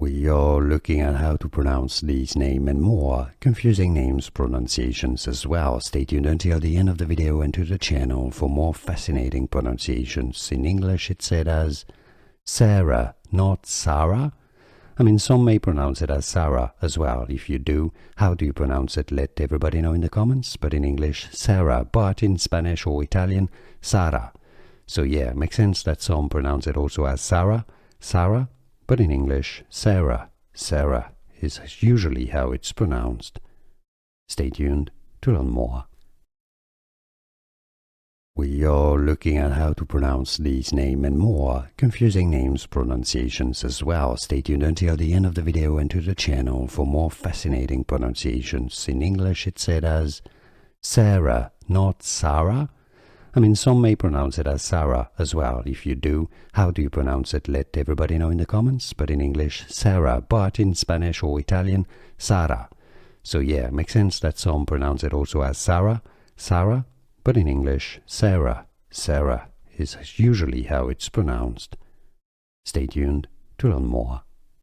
We are looking at how to pronounce these names and more confusing names pronunciations as well. Stay tuned until the end of the video and to the channel for more fascinating pronunciations. In English it's said as Sarah, not Sarah. Some may pronounce it as Sarah as well. If you do, how do you pronounce it? Let everybody know in the comments. But in English, Sarah. But in Spanish or Italian, Sara. So yeah, it makes sense that some pronounce it also as Sarah, Sarah. But in English, Sarah, Sarah is usually how it's pronounced. Stay tuned to learn more. We are looking at how to pronounce these names and more confusing names pronunciations as well. Stay tuned until the end of the video and to the channel for more fascinating pronunciations. In English it's said as Sarah, not Sarah. Some may pronounce it as Sarah as well. If you do, how do you pronounce it? Let everybody know in the comments. But in English, Sarah. But in Spanish or Italian, Sara. So yeah, it makes sense that some pronounce it also as Sarah, Sarah. But in English, Sarah, Sarah is usually how it's pronounced. Stay tuned to learn more.